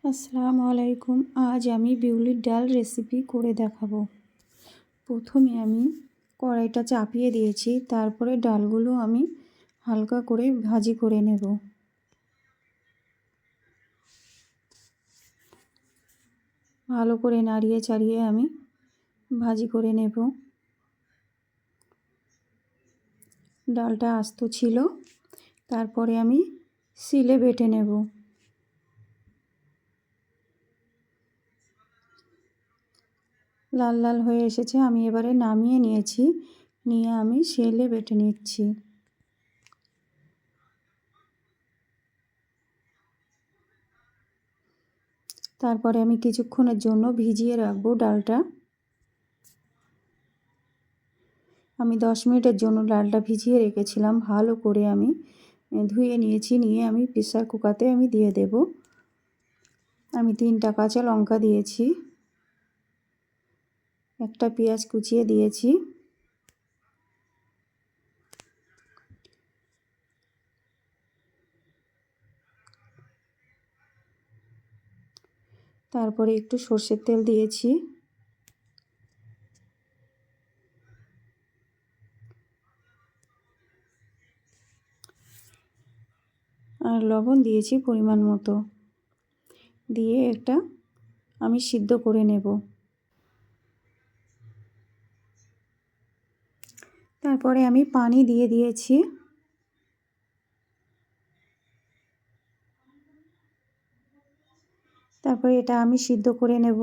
আসসালামু আলাইকুম। আজ আমি বিউলির ডাল রেসিপি করে দেখাবো। প্রথমে আমি কড়াইটা চাপিয়ে দিয়েছি, তারপরে ডালগুলো আমি হালকা করে ভাজি করে নেব। ভালো করে নাড়িয়ে চাড়িয়ে আমি ভাজি করে নেব। ডালটা আস্ত ছিল, তারপরে আমি শিলে বেটে নেব। লাল লাল হয়ে এসেছে, আমি এবারে নামিয়ে নিয়েছি, নিয়ে আমি শিলে বেটে নিচ্ছি। তারপরে আমি কিছুক্ষণের জন্য ভিজিয়ে রাখবো ডালটা। আমি 10 মিনিটের জন্য ডালটা ভিজিয়ে রেখেছিলাম। ভালো করে আমি ধুয়ে নিয়েছি, নিয়ে আমি প্রেসার কুকারে আমি দিয়ে দেব। আমি 3টা কাঁচা লঙ্কা দিয়েছি, একটা পেঁয়াজ কুচিয়ে দিয়েছি, তারপরে একটু সর্ষের তেল দিয়েছি, আর লবণ দিয়েছি পরিমাণ মতো, দিয়ে একটা আমি সিদ্ধ করে নেব। তারপরে আমি পানি দিয়ে দিয়েছি। তারপরে এটা আমি সিদ্ধ করে নেব।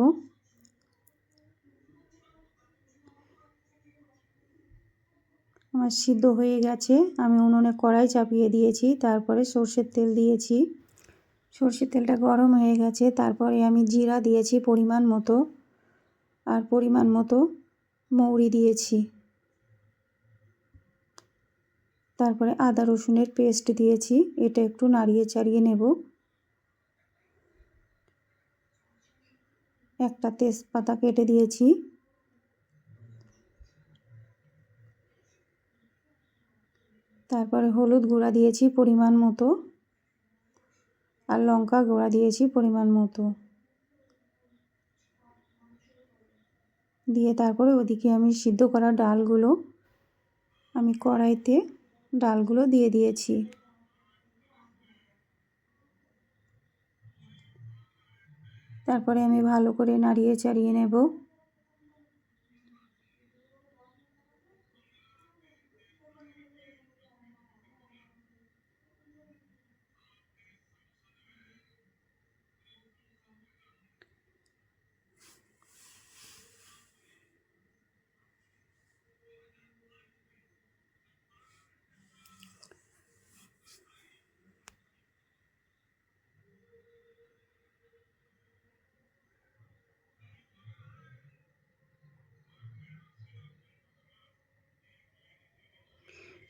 আমার সিদ্ধ হয়ে গেছে। আমি উনুনে কড়াই চাপিয়ে দিয়েছি, তারপরে সর্ষের তেল দিয়েছি। সর্ষের তেলটা গরম হয়ে গেছে, তারপরে আমি জিরা দিয়েছি পরিমাণ মতো, আর পরিমাণ মতো মৌরি দিয়েছি। তারপরে আদা রসুনের পেস্ট দিয়েছি। এটা একটু নাড়িয়ে চাড়িয়ে নেব। একটা তেজপাতা কেটে দিয়েছি। তারপরে হলুদ গুঁড়া দিয়েছি পরিমাণ মতো, আর লঙ্কা গুঁড়া দিয়েছি পরিমাণ মতো, দিয়ে তারপরে ওদিকে আমি সিদ্ধ করা ডালগুলো আমি কড়াইতে ডালগুলো দিয়ে দিয়েছি। তারপরে আমি ভালো করে নাড়িয়ে চাড়িয়ে নেব।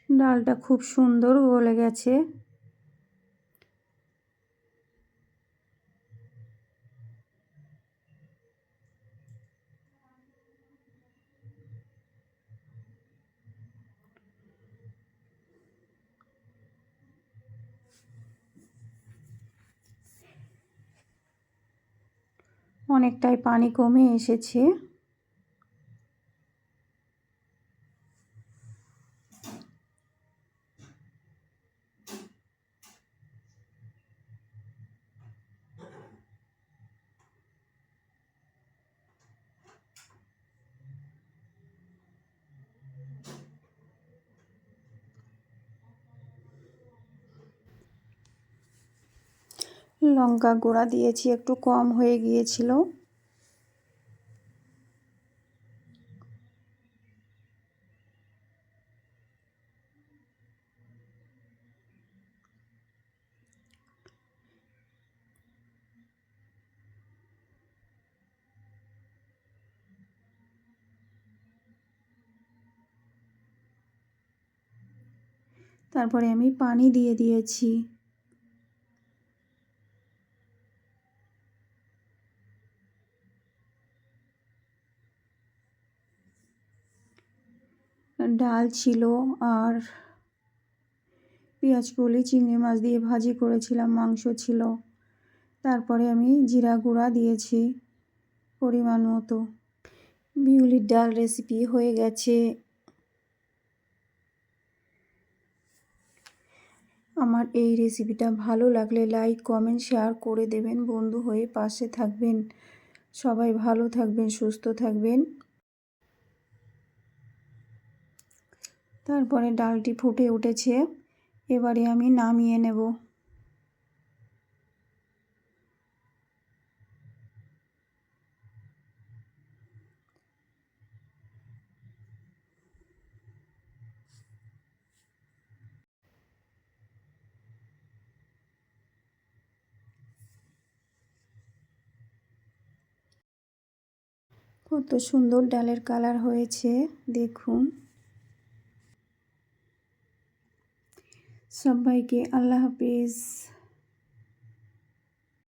ডালটা খুব সুন্দর গলে গেছে। অনেকটাই পানি কমে এসেছে। লঙ্কা গুঁড়া দিয়েছি, একটু কম হয়ে গিয়েছিল। তারপরে আমি পানি দিয়ে দিয়েছি। ডাল ছিল, আর পেঁয়াজ কলি চিংড়ি মাছ দিয়ে ভাজি করেছিলাম, মাংস ছিল, তারপরে আমি জিরা গুঁড়া দিয়েছি পরিমাণ মতো। বিউলির ডাল রেসিপি হয়ে গেছে। আমার এই রেসিপিটা ভালো লাগলে লাইক কমেন্ট শেয়ার করে দেবেন, বন্ধু হয়ে পাশে থাকবেন। সবাই ভালো থাকবেন, সুস্থ থাকবেন। তারপরে ডালটি ফুটে উঠেছে, এবারে আমি নামিয়ে নেব। কত সুন্দর ডালের কালার হয়েছে দেখুন। সবাইকে আল্লাহ হাফেজ।